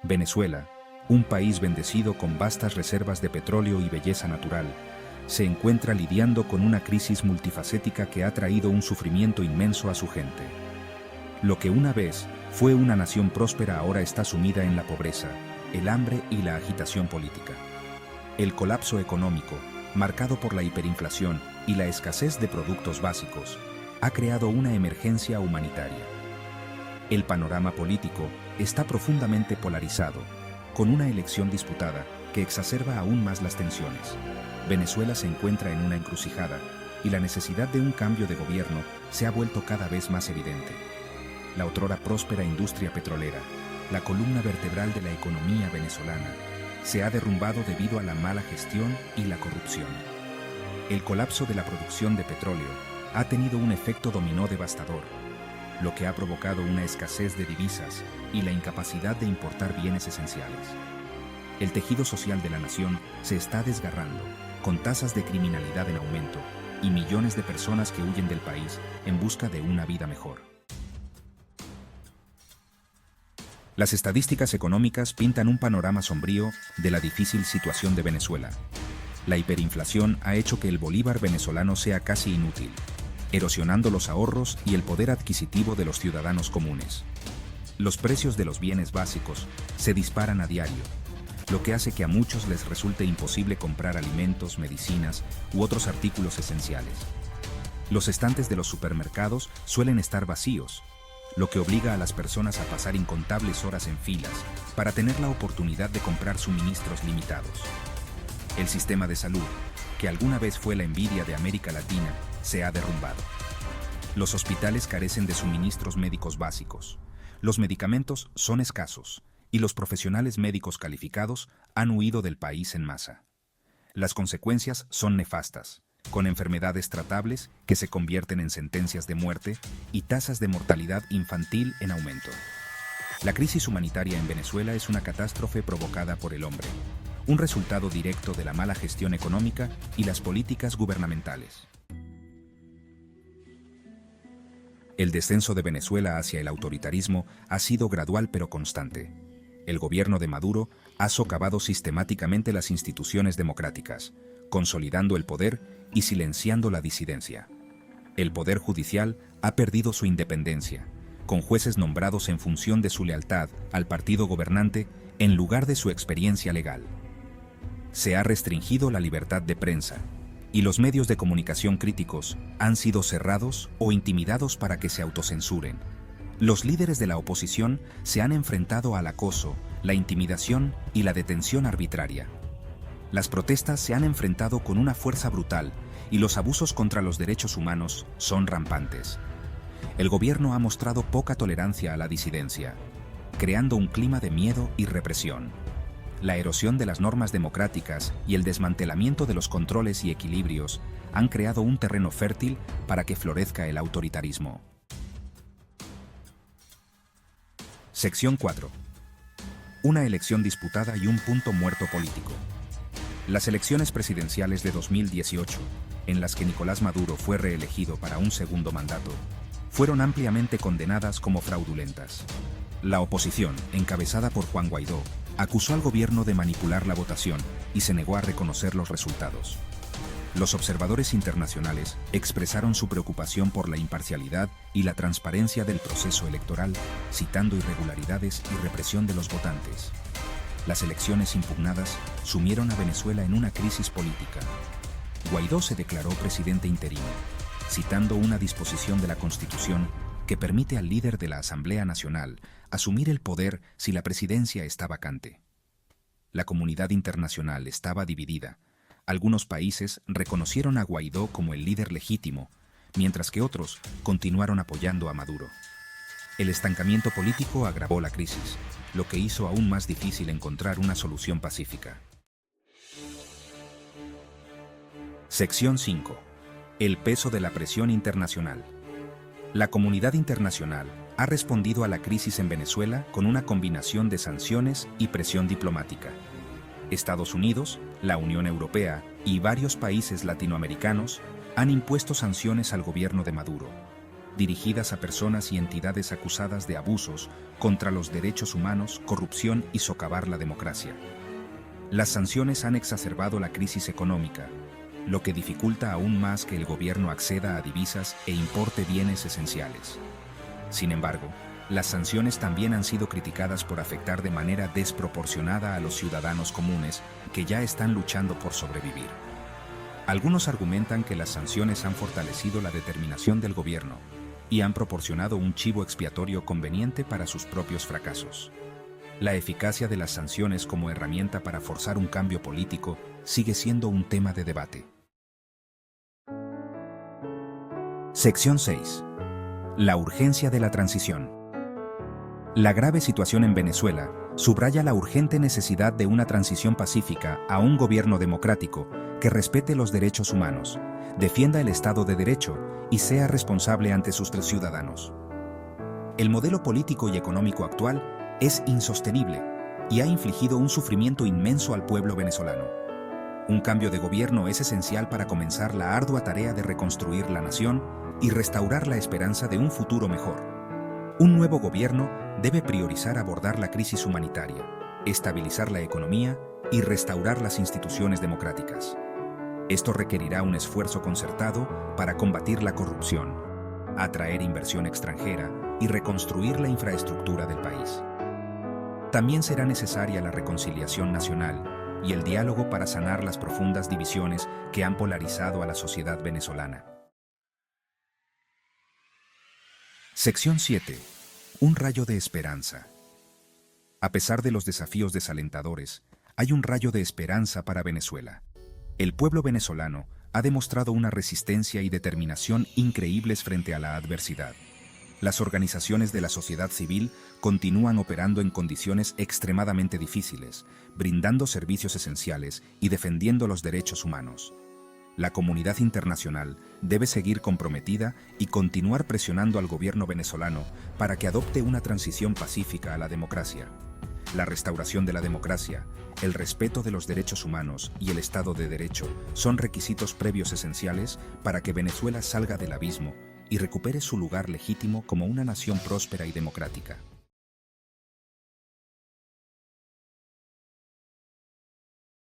Venezuela, un país bendecido con vastas reservas de petróleo y belleza natural, se encuentra lidiando con una crisis multifacética que ha traído un sufrimiento inmenso a su gente. Lo que una vez fue una nación próspera ahora está sumida en la pobreza, el hambre y la agitación política. El colapso económico, marcado por la hiperinflación y la escasez de productos básicos, ha creado una emergencia humanitaria. El panorama político está profundamente polarizado, con una elección disputada que exacerba aún más las tensiones. Venezuela se encuentra en una encrucijada y la necesidad de un cambio de gobierno se ha vuelto cada vez más evidente. La otrora próspera industria petrolera, la columna vertebral de la economía venezolana, se ha derrumbado debido a la mala gestión y la corrupción. El colapso de la producción de petróleo ha tenido un efecto dominó devastador, lo que ha provocado una escasez de divisas y la incapacidad de importar bienes esenciales. El tejido social de la nación se está desgarrando, con tasas de criminalidad en aumento y millones de personas que huyen del país en busca de una vida mejor. Las estadísticas económicas pintan un panorama sombrío de la difícil situación de Venezuela. La hiperinflación ha hecho que el bolívar venezolano sea casi inútil, erosionando los ahorros y el poder adquisitivo de los ciudadanos comunes. Los precios de los bienes básicos se disparan a diario, lo que hace que a muchos les resulte imposible comprar alimentos, medicinas u otros artículos esenciales. Los estantes de los supermercados suelen estar vacíos, lo que obliga a las personas a pasar incontables horas en filas para tener la oportunidad de comprar suministros limitados. El sistema de salud, que alguna vez fue la envidia de América Latina, se ha derrumbado. Los hospitales carecen de suministros médicos básicos. Los medicamentos son escasos y los profesionales médicos calificados han huido del país en masa. Las consecuencias son nefastas, con enfermedades tratables que se convierten en sentencias de muerte y tasas de mortalidad infantil en aumento. La crisis humanitaria en Venezuela es una catástrofe provocada por el hombre, un resultado directo de la mala gestión económica y las políticas gubernamentales. El descenso de Venezuela hacia el autoritarismo ha sido gradual pero constante. El gobierno de Maduro ha socavado sistemáticamente las instituciones democráticas, consolidando el poder y silenciando la disidencia. El poder judicial ha perdido su independencia, con jueces nombrados en función de su lealtad al partido gobernante en lugar de su experiencia legal. Se ha restringido la libertad de prensa, y los medios de comunicación críticos han sido cerrados o intimidados para que se autocensuren. Los líderes de la oposición se han enfrentado al acoso, la intimidación y la detención arbitraria. Las protestas se han enfrentado con una fuerza brutal y los abusos contra los derechos humanos son rampantes. El gobierno ha mostrado poca tolerancia a la disidencia, creando un clima de miedo y represión. La erosión de las normas democráticas y el desmantelamiento de los controles y equilibrios han creado un terreno fértil para que florezca el autoritarismo. Sección 4. Una elección disputada y un punto muerto político. Las elecciones presidenciales de 2018, en las que Nicolás Maduro fue reelegido para un segundo mandato, fueron ampliamente condenadas como fraudulentas. La oposición, encabezada por Juan Guaidó, acusó al gobierno de manipular la votación y se negó a reconocer los resultados. Los observadores internacionales expresaron su preocupación por la imparcialidad y la transparencia del proceso electoral, citando irregularidades y represión de los votantes. Las elecciones impugnadas sumieron a Venezuela en una crisis política. Guaidó se declaró presidente interino, citando una disposición de la Constitución que permite al líder de la Asamblea Nacional asumir el poder si la presidencia está vacante. La comunidad internacional estaba dividida. Algunos países reconocieron a Guaidó como el líder legítimo, mientras que otros continuaron apoyando a Maduro. El estancamiento político agravó la crisis, lo que hizo aún más difícil encontrar una solución pacífica. Sección 5. El peso de la presión internacional. La comunidad internacional ha respondido a la crisis en Venezuela con una combinación de sanciones y presión diplomática. Estados Unidos, la Unión Europea y varios países latinoamericanos han impuesto sanciones al gobierno de Maduro. dirigidas a personas y entidades acusadas de abusos contra los derechos humanos, corrupción y socavar la democracia. Las sanciones han exacerbado la crisis económica, lo que dificulta aún más que el gobierno acceda a divisas e importe bienes esenciales. Sin embargo, las sanciones también han sido criticadas por afectar de manera desproporcionada a los ciudadanos comunes que ya están luchando por sobrevivir. Algunos argumentan que las sanciones han fortalecido la determinación del gobierno y han proporcionado un chivo expiatorio conveniente para sus propios fracasos. La eficacia de las sanciones como herramienta para forzar un cambio político sigue siendo un tema de debate. Sección 6. La urgencia de la transición. La grave situación en Venezuela subraya la urgente necesidad de una transición pacífica a un gobierno democrático que respete los derechos humanos, defienda el Estado de Derecho y sea responsable ante sus ciudadanos. El modelo político y económico actual es insostenible y ha infligido un sufrimiento inmenso al pueblo venezolano. Un cambio de gobierno es esencial para comenzar la ardua tarea de reconstruir la nación y restaurar la esperanza de un futuro mejor. Un nuevo gobierno debe priorizar abordar la crisis humanitaria, estabilizar la economía y restaurar las instituciones democráticas. Esto requerirá un esfuerzo concertado para combatir la corrupción, atraer inversión extranjera y reconstruir la infraestructura del país. También será necesaria la reconciliación nacional y el diálogo para sanar las profundas divisiones que han polarizado a la sociedad venezolana. Sección 7. Un rayo de esperanza. A pesar de los desafíos desalentadores, hay un rayo de esperanza para Venezuela. El pueblo venezolano ha demostrado una resistencia y determinación increíbles frente a la adversidad. Las organizaciones de la sociedad civil continúan operando en condiciones extremadamente difíciles, brindando servicios esenciales y defendiendo los derechos humanos. La comunidad internacional debe seguir comprometida y continuar presionando al gobierno venezolano para que adopte una transición pacífica a la democracia. La restauración de la democracia, el respeto de los derechos humanos y el Estado de Derecho son requisitos previos esenciales para que Venezuela salga del abismo y recupere su lugar legítimo como una nación próspera y democrática.